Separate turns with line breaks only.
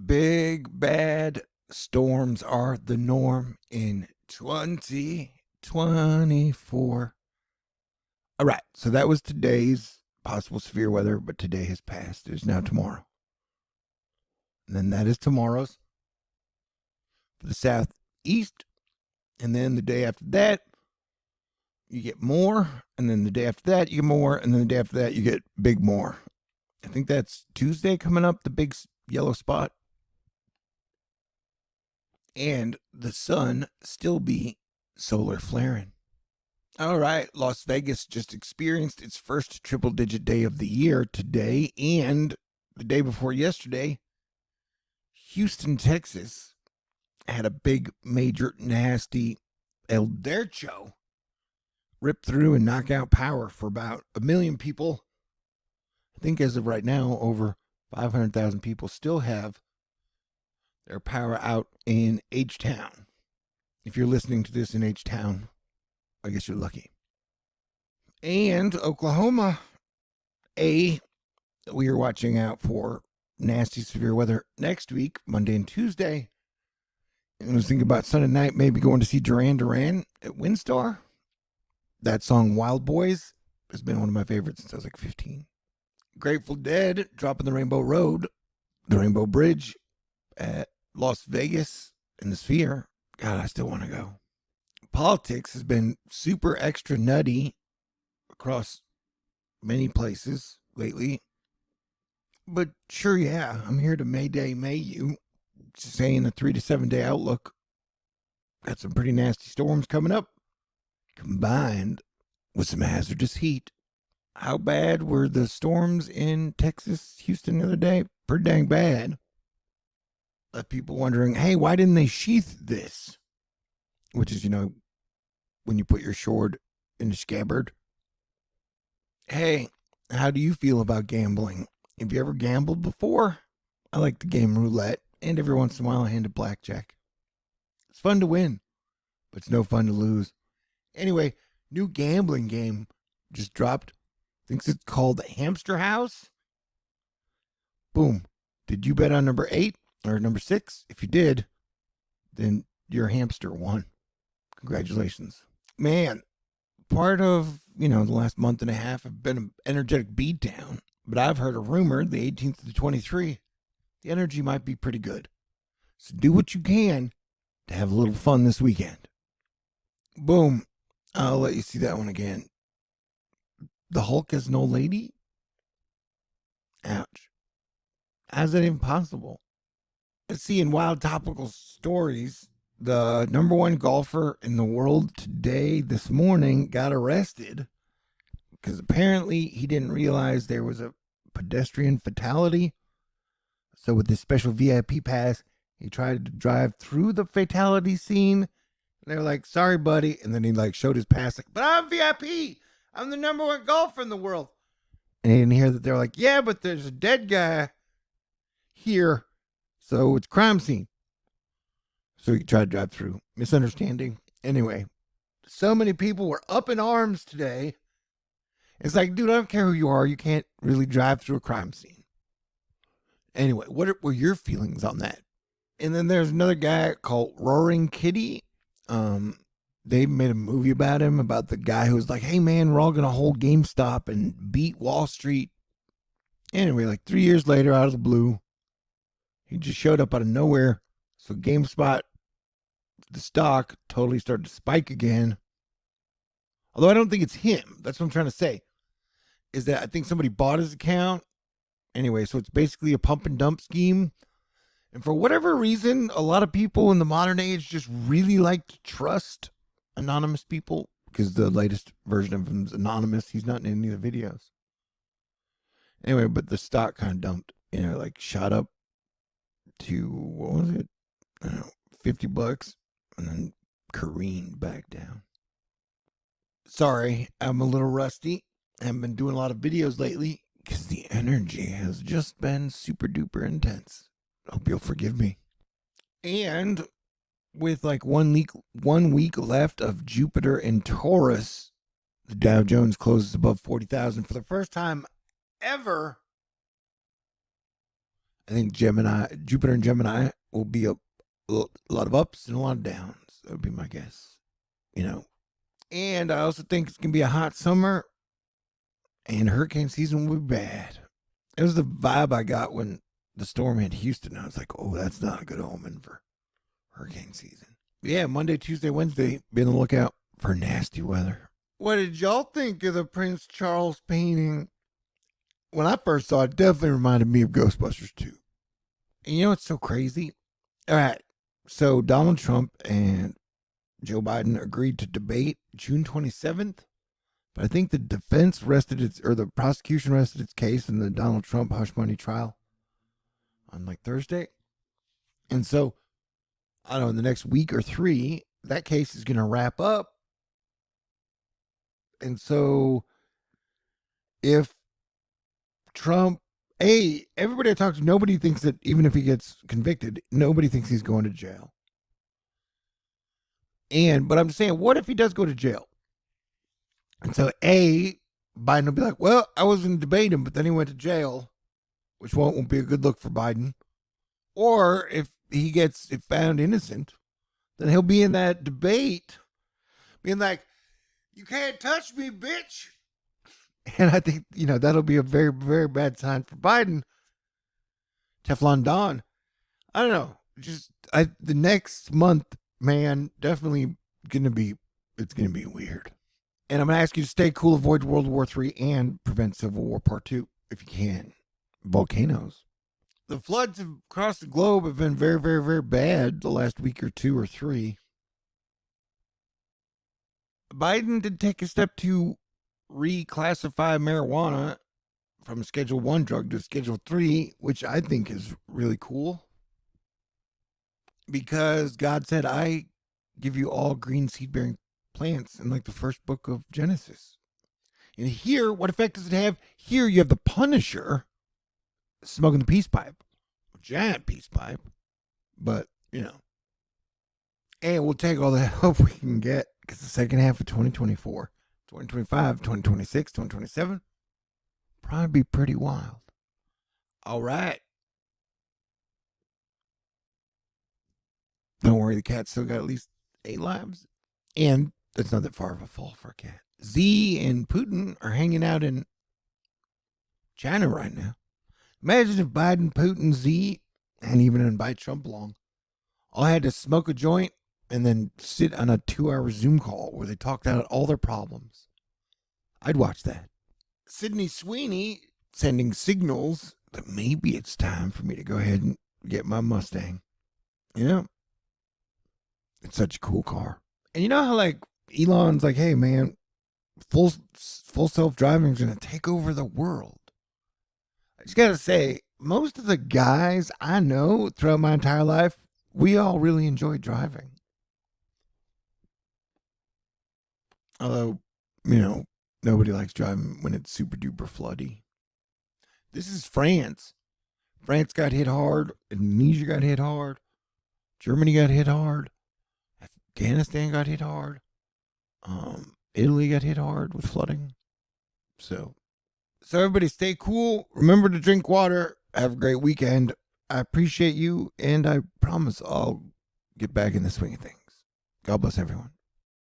Big bad storms are the norm in 2024. All right, so that was today's possible severe weather, but today has passed. It is now tomorrow. And then that is tomorrow's for the southeast. And then the day after that, you get more. And then the day after that, you get more. And then the day after that, you get big more. I think that's Tuesday coming up, the big yellow spot. And the sun still be solar flaring. All right, Las Vegas just experienced its first triple-digit day of the year today, and the day before yesterday, Houston, Texas, had a big, major, nasty El Dercho rip through and knock out power for about 1 million people. I think as of right now, over 500,000 people still have their power out in H-Town. If you're listening to this in H-Town, I guess you're lucky. And Oklahoma, we are watching out for nasty severe weather next week, Monday and Tuesday. And I was thinking about Sunday night, maybe going to see Duran Duran at WinStar. That song, Wild Boys, has been one of my favorites since I was like 15. Grateful Dead, dropping the Rainbow Road, the Rainbow Bridge at Las Vegas in the Sphere. God, I still want to go. Politics has been super extra nutty across many places lately. But sure, yeah, I'm here to May you. Saying a 3 to 7 day outlook. Got some pretty nasty storms coming up, combined with some hazardous heat. How bad were the storms in Texas, Houston the other day? Pretty dang bad. Left people wondering, hey, why didn't they sheath this? Which is, when you put your sword in a scabbard. Hey, how do you feel about gambling? Have you ever gambled before? I like the game roulette, and every once in a while I hand a blackjack. It's fun to win, but it's no fun to lose. Anyway, new gambling game just dropped. Thinks it's called Hamster House. Boom. Did you bet on number 8 or number 6? If you did, then your hamster won. Congratulations. Man, part of, the last month and a half have been an energetic beatdown, but I've heard a rumor the 18th to the 23rd, the energy might be pretty good. So do what you can to have a little fun this weekend. Boom. I'll let you see that one again. The Hulk as an old lady? Ouch. How's that even possible? Let's see, in wild topical stories, the number 1 golfer in the world today, this morning, got arrested because apparently he didn't realize there was a pedestrian fatality. So with this special VIP pass, he tried to drive through the fatality scene. And they were like, sorry, buddy. And then he showed his pass, but I'm VIP. I'm the number 1 golfer in the world. And he didn't hear that. They're like, yeah, but there's a dead guy here. So it's crime scene. So he tried to drive through. Misunderstanding. Anyway, so many people were up in arms today. It's like, dude, I don't care who you are. You can't really drive through a crime scene. Anyway, what were your feelings on that? And then there's another guy called Roaring Kitty. They made a movie about him, about the guy who was like, hey, man, we're all going to hold GameStop and beat Wall Street. Anyway, 3 years later, out of the blue, he just showed up out of nowhere. So GameSpot, the stock, totally started to spike again. Although I don't think it's him. That's what I'm trying to say. Is that I think somebody bought his account. Anyway, so it's basically a pump and dump scheme. And for whatever reason, a lot of people in the modern age just really like to trust anonymous people because the latest version of him is anonymous. He's not in any of the videos. Anyway, but the stock kind of dumped, shot up to, what was it? I don't know, $50 and then careened back down. Sorry, I'm a little rusty. I haven't been doing a lot of videos lately because the energy has just been super duper intense. Hope you'll forgive me. And with 1 week left of Jupiter and Taurus, the Dow Jones closes above 40,000 for the first time ever I think Jupiter and Gemini will be a lot of ups and a lot of downs. That would be my guess. And I also think it's going to be a hot summer and hurricane season will be bad. It was the vibe I got when the storm hit Houston. I was like, oh, that's not a good omen for hurricane season. But yeah, Monday, Tuesday, Wednesday, be on the lookout for nasty weather. What did y'all think of the Prince Charles painting? When I first saw it, definitely reminded me of Ghostbusters 2. And you know what's so crazy? All right, so Donald Trump and Joe Biden agreed to debate June 27th. But I think the the prosecution rested its case in the Donald Trump hush money trial on like Thursday. And so, I don't know, in the next week or 3, that case is going to wrap up. And so, if Trump, everybody I talk to, nobody thinks that even if he gets convicted, nobody thinks he's going to jail. But I'm just saying, what if he does go to jail? And so, Biden will be like, well, I was going to debate him, but then he went to jail, which won't be a good look for Biden. Or if he gets found innocent, then he'll be in that debate being like, you can't touch me, bitch. And I think, that'll be a very, very bad sign for Biden. Teflon Don. I don't know. The next month, man, definitely it's going to be weird. And I'm going to ask you to stay cool, avoid World War III, and prevent Civil War Part 2, if you can. Volcanoes. The floods across the globe have been very, very, very bad the last week or 2 or 3. Biden did take a step to reclassify marijuana from Schedule 1 drug to Schedule 3, which I think is really cool. Because God said, I give you all green seed-bearing plants in like the first book of Genesis. And here, what effect does it have? Here you have the Punisher smoking the peace pipe. A giant peace pipe. But, and we'll take all the help we can get because the second half of 2024, 2025, 2026, 2027 probably be pretty wild. All right. Don't worry, the cat's still got at least 8 lives. And that's not that far of a fall for a cat. Z and Putin are hanging out in China right now. Imagine if Biden, Putin, Z, and even invite Trump along, all had to smoke a joint and then sit on a 2-hour Zoom call where they talked out all their problems. I'd watch that. Sydney Sweeney sending signals that maybe it's time for me to go ahead and get my Mustang. Yeah. It's such a cool car. And you know how like Elon's like, hey man, full self-driving is going to take over the world. I just got to say, most of the guys I know throughout my entire life, we all really enjoy driving. Although, nobody likes driving when it's super duper floody. This is France. France got hit hard. Indonesia got hit hard. Germany got hit hard. Afghanistan got hit hard. Italy got hit hard with flooding. So everybody stay cool. Remember to drink water. Have a great weekend. I appreciate you, and I promise I'll get back in the swing of things. God bless everyone.